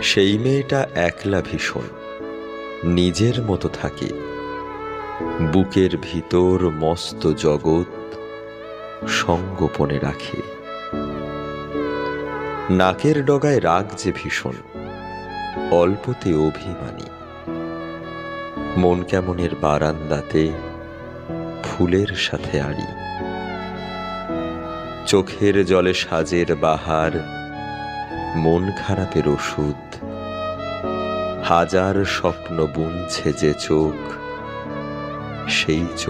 সেই মেয়েটা একলা ভীষণ, নিজের মতো থাকে। বুকের ভিতর মস্ত জগৎ সঙ্গোপনে রাখে। নাকের ডগায় রাগ যে ভীষণ, অল্পতে অভিমানী। মন কেমনের বারান্দাতে ফুলের সাথে আড়ি। চোখের জলে সাজের বাহার, মন খারাপের ওষুধ। হাজার স্বপ্ন বুনছে যে চোখ, সেই চোখ